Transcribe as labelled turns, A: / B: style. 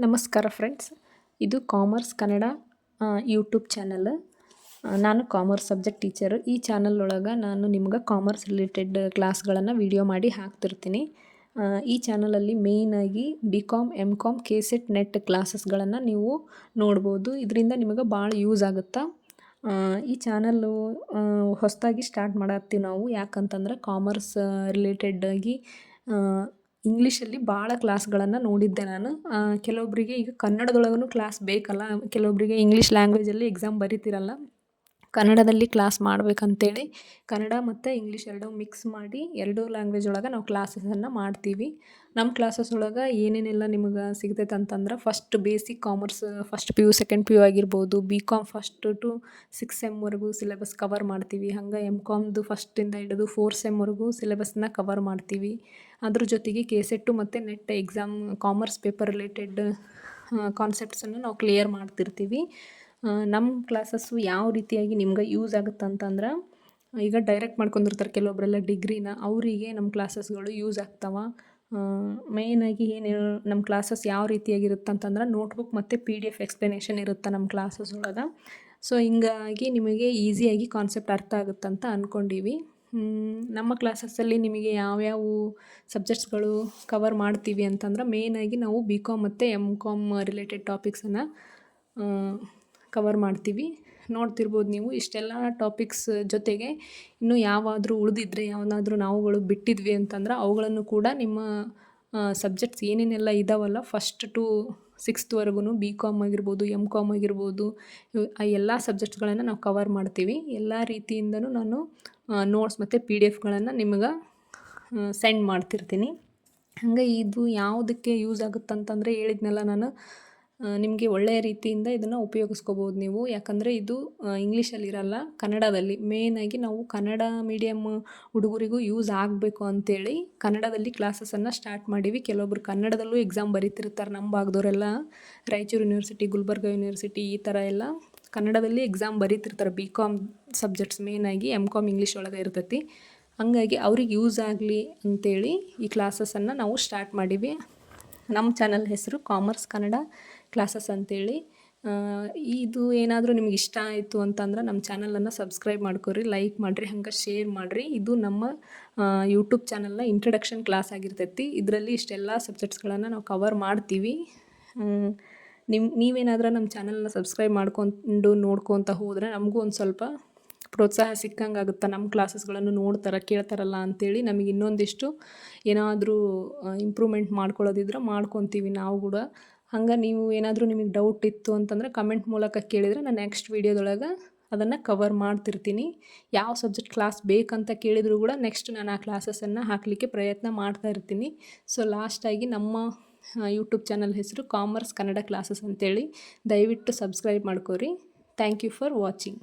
A: ನಮಸ್ಕಾರ ಫ್ರೆಂಡ್ಸ್, ಇದು commerce Kannada YouTube channel. ನಾನು ಕಾಮರ್ಸ್ ಸಬ್ಜೆಕ್ಟ್ ಟೀಚರು. ಈ ಚಾನಲ್ ಒಳಗೆ ನಾನು ನಿಮ್ಗೆ ಕಾಮರ್ಸ್ ರಿಲೇಟೆಡ್ ಕ್ಲಾಸ್ಗಳನ್ನು ವಿಡಿಯೋ ಮಾಡಿ ಹಾಕ್ತಿರ್ತೀನಿ. ಈ ಚಾನಲಲ್ಲಿ ಮೇಯ್ನಾಗಿ BCom MCom KCET ನೆಟ್ ಕ್ಲಾಸಸ್ಗಳನ್ನು ನೀವು ನೋಡ್ಬೋದು. ಇದರಿಂದ ನಿಮಗೆ ಭಾಳ ಯೂಸ್ ಆಗುತ್ತಾ. ಈ ಚಾನಲ್ಲು ಹೊಸದಾಗಿ ಸ್ಟಾರ್ಟ್ ಮಾಡತ್ತೀವಿ ನಾವು. ಯಾಕಂತಂದ್ರೆ ಕಾಮರ್ಸ್ ರಿಲೇಟೆಡ್ಡಾಗಿ ಇಂಗ್ಲೀಷಲ್ಲಿ ಭಾಳ ಕ್ಲಾಸ್ಗಳನ್ನು ನೋಡಿದ್ದೆ ನಾನು. ಕೆಲವೊಬ್ಬರಿಗೆ ಈಗ ಕನ್ನಡದೊಳಗೂ ಕ್ಲಾಸ್ ಬೇಕಲ್ಲ, ಕೆಲವೊಬ್ಬರಿಗೆ ಇಂಗ್ಲೀಷ್ ಲ್ಯಾಂಗ್ವೇಜಲ್ಲಿ ಎಕ್ಸಾಮ್ ಬರೀತಿರಲ್ಲ, ಕನ್ನಡದಲ್ಲಿ ಕ್ಲಾಸ್ ಮಾಡಬೇಕಂತೇಳಿ ಕನ್ನಡ ಮತ್ತು ಇಂಗ್ಲೀಷ್ ಎರಡೂ ಮಿಕ್ಸ್ ಮಾಡಿ ಎರಡೂ ಲ್ಯಾಂಗ್ವೇಜ್ ಒಳಗೆ ನಾವು ಕ್ಲಾಸಸನ್ನು ಮಾಡ್ತೀವಿ. ನಮ್ಮ ಕ್ಲಾಸಸ್ ಒಳಗೆ ಏನೇನೆಲ್ಲ ನಿಮಗೆ ಸಿಗ್ತೈತೆ ಅಂತಂದ್ರೆ, first basic commerce first PU second PU ಆಗಿರ್ಬೋದು, BCom ಫಸ್ಟ್ ಟು 6 ಸೆಮ್ವರೆಗೂ ಸಿಲೆಬಸ್ ಕವರ್ ಮಾಡ್ತೀವಿ. ಹಂಗೆ MComದು ಫಸ್ಟಿಂದ ಹಿಡಿದು 4 ಸೆಮ್ವರೆಗೂ ಸಿಲೆಬಸ್ನ ಕವರ್ ಮಾಡ್ತೀವಿ. ಅದ್ರ ಜೊತೆಗೆ KCET ಮತ್ತು net exam commerce paper related ಕಾನ್ಸೆಪ್ಟ್ಸನ್ನು ನಾವು ಕ್ಲಿಯರ್ ಮಾಡ್ತಿರ್ತೀವಿ. ನಮ್ಮ ಕ್ಲಾಸಸ್ಸು ಯಾವ ರೀತಿಯಾಗಿ ನಿಮ್ಗೆ ಯೂಸ್ ಆಗುತ್ತೆ ಅಂತಂದ್ರೆ, ಈಗ ಡೈರೆಕ್ಟ್ ಮಾಡ್ಕೊಂಡಿರ್ತಾರೆ ಕೆಲವೊಬ್ಬರೆಲ್ಲ ಡಿಗ್ರಿನ, ಅವರಿಗೆ ನಮ್ಮ ಕ್ಲಾಸಸ್ಗಳು ಯೂಸ್ ಆಗ್ತಾವೆ. ಮೇಯ್ನಾಗಿ ಏನು ನಮ್ಮ ಕ್ಲಾಸಸ್ ಯಾವ ರೀತಿಯಾಗಿರುತ್ತೆ ಅಂತಂದ್ರೆ, ನೋಟ್ಬುಕ್ ಮತ್ತು PDF ಎಕ್ಸ್ಪ್ಲನೇಷನ್ ಇರುತ್ತೆ ನಮ್ಮ ಕ್ಲಾಸಸ್ ಒಳಗೆ. ಸೊ ಹಿಂಗಾಗಿ ನಿಮಗೆ ಈಸಿಯಾಗಿ ಕಾನ್ಸೆಪ್ಟ್ ಅರ್ಥ ಆಗುತ್ತಂತ ಅಂದ್ಕೊಂಡೀವಿ. ನಮ್ಮ ಕ್ಲಾಸಸ್ಸಲ್ಲಿ ನಿಮಗೆ ಯಾವ್ಯಾವ ಸಬ್ಜೆಕ್ಟ್ಸ್ಗಳು ಕವರ್ ಮಾಡ್ತೀವಿ ಅಂತಂದ್ರೆ, ಮೇಯ್ನಾಗಿ ನಾವು BCom ಮತ್ತು MCom ರಿಲೇಟೆಡ್ ಟಾಪಿಕ್ಸನ್ನು ಕವರ್ ಮಾಡ್ತೀವಿ. ನೋಡ್ತಿರ್ಬೋದು ನೀವು. ಇಷ್ಟೆಲ್ಲ ಟಾಪಿಕ್ಸ್ ಜೊತೆಗೆ ಇನ್ನೂ ಯಾವಾದರೂ ಉಳಿದಿದ್ರೆ, ಯಾವನ್ನಾದರೂ ನಾವುಗಳು ಬಿಟ್ಟಿದ್ವಿ ಅಂತಂದ್ರೆ ಅವುಗಳನ್ನು ಕೂಡ ನಿಮ್ಮ ಸಬ್ಜೆಕ್ಟ್ಸ್ ಏನೇನೆಲ್ಲ ಇದಾವಲ್ಲ ಫಸ್ಟ್ ಟು 6th BCom ಆಗಿರ್ಬೋದು, MCom ಆಗಿರ್ಬೋದು, ಆ ಎಲ್ಲ ಸಬ್ಜೆಕ್ಟ್ಸ್ಗಳನ್ನು ನಾವು ಕವರ್ ಮಾಡ್ತೀವಿ. ಎಲ್ಲ ರೀತಿಯಿಂದನೂ ನಾನು ನೋಟ್ಸ್ ಮತ್ತು PDFಗಳನ್ನು ನಿಮಗೆ ಸೆಂಡ್ ಮಾಡ್ತಿರ್ತೀನಿ. ಹಾಗೆ ಇದು ಯಾವುದಕ್ಕೆ ಯೂಸ್ ಆಗುತ್ತಂತಂದರೆ, ಹೇಳಿದ್ನಲ್ಲ ನಾನು, ನಿಮಗೆ ಒಳ್ಳೆಯ ರೀತಿಯಿಂದ ಇದನ್ನು ಉಪಯೋಗಿಸ್ಕೋಬೋದು ನೀವು. ಯಾಕಂದರೆ ಇದು ಇಂಗ್ಲೀಷಲ್ಲಿರಲ್ಲ, ಕನ್ನಡದಲ್ಲಿ. ಮೇಯ್ನಾಗಿ ನಾವು ಕನ್ನಡ ಮೀಡಿಯಮ್ ಹುಡುಗರಿಗೂ ಯೂಸ್ ಆಗಬೇಕು ಅಂಥೇಳಿ ಕನ್ನಡದಲ್ಲಿ ಕ್ಲಾಸಸನ್ನು ಸ್ಟಾರ್ಟ್ ಮಾಡೀವಿ. ಕೆಲವೊಬ್ರು ಕನ್ನಡದಲ್ಲೂ ಎಕ್ಸಾಮ್ ಬರೀತಿರ್ತಾರೆ. ನಮ್ಮ ಭಾಗದವರೆಲ್ಲ ರಾಯಚೂರು ಯೂನಿವರ್ಸಿಟಿ, ಗುಲ್ಬರ್ಗ ಯೂನಿವರ್ಸಿಟಿ ಈ ಥರ ಎಲ್ಲ ಕನ್ನಡದಲ್ಲಿ ಎಕ್ಸಾಮ್ ಬರೀತಿರ್ತಾರೆ. BCom ಸಬ್ಜೆಕ್ಟ್ಸ್ ಮೇಯ್ನಾಗಿ MCom ಇಂಗ್ಲೀಷ್ ಒಳಗೆ ಇರ್ತೈತಿ. ಹಂಗಾಗಿ ಅವ್ರಿಗೆ ಯೂಸ್ ಆಗಲಿ ಅಂಥೇಳಿ ಈ ಕ್ಲಾಸಸನ್ನು ನಾವು ಸ್ಟಾರ್ಟ್ ಮಾಡೀವಿ. ನಮ್ಮ ಚಾನಲ್ ಹೆಸರು ಕಾಮರ್ಸ್ ಕನ್ನಡ ಕ್ಲಾಸಸ್ ಅಂಥೇಳಿ. ಇದು ಏನಾದರೂ ನಿಮ್ಗೆ ಇಷ್ಟ ಆಯಿತು ಅಂತಂದ್ರೆ ನಮ್ಮ ಚಾನಲನ್ನು ಸಬ್ಸ್ಕ್ರೈಬ್ ಮಾಡ್ಕೊರಿ, ಲೈಕ್ ಮಾಡಿರಿ, ಹಂಗೆ ಶೇರ್ ಮಾಡಿರಿ. ಇದು ನಮ್ಮ ಯೂಟ್ಯೂಬ್ ಚಾನಲ್ನ ಇಂಟ್ರಡಕ್ಷನ್ ಕ್ಲಾಸ್ ಆಗಿರ್ತೈತಿ. ಇದರಲ್ಲಿ ಇಷ್ಟೆಲ್ಲ ಸಬ್ಜೆಕ್ಟ್ಸ್ಗಳನ್ನು ನಾವು ಕವರ್ ಮಾಡ್ತೀವಿ. ನೀವೇನಾದರೂ ನಮ್ಮ ಚಾನಲ್ನ ಸಬ್ಸ್ಕ್ರೈಬ್ ಮಾಡ್ಕೊಂಡು ನೋಡ್ಕೊತ ಹೋದರೆ ನಮಗೂ ಒಂದು ಸ್ವಲ್ಪ ಪ್ರೋತ್ಸಾಹ ಸಿಕ್ಕಂಗೆ ಆಗುತ್ತೆ. ನಮ್ಮ ಕ್ಲಾಸಸ್ಗಳನ್ನು ನೋಡ್ತಾರೆ, ಕೇಳ್ತಾರಲ್ಲ ಅಂಥೇಳಿ ನಮಗೆ ಇನ್ನೊಂದಿಷ್ಟು ಏನಾದರೂ ಇಂಪ್ರೂವ್ಮೆಂಟ್ ಮಾಡ್ಕೊಳ್ಳೋದಿದ್ರೆ ಮಾಡ್ಕೊತೀವಿ ನಾವು ಕೂಡ. ಹಂಗೆ ನೀವು ಏನಾದರೂ ನಿಮಗೆ ಡೌಟ್ ಇತ್ತು ಅಂತಂದರೆ ಕಮೆಂಟ್ ಮೂಲಕ ಕೇಳಿದರೆ ನಾನು ನೆಕ್ಸ್ಟ್ ವೀಡಿಯೋದೊಳಗೆ ಅದನ್ನು ಕವರ್ ಮಾಡ್ತಿರ್ತೀನಿ. ಯಾವ ಸಬ್ಜೆಕ್ಟ್ ಕ್ಲಾಸ್ ಬೇಕಂತ ಕೇಳಿದರೂ ಕೂಡ ನೆಕ್ಸ್ಟ್ ನಾನು ಆ ಕ್ಲಾಸಸನ್ನು ಹಾಕಲಿಕ್ಕೆ ಪ್ರಯತ್ನ ಮಾಡ್ತಾ ಇರ್ತೀನಿ. ಸೊ ಲಾಸ್ಟಾಗಿ ನಮ್ಮ ಯೂಟ್ಯೂಬ್ ಚಾನಲ್ ಹೆಸರು ಕಾಮರ್ಸ್ ಕನ್ನಡ ಕ್ಲಾಸಸ್ ಅಂತೇಳಿ. ದಯವಿಟ್ಟು ಸಬ್ಸ್ಕ್ರೈಬ್ ಮಾಡ್ಕೊರಿ. Thank you for watching.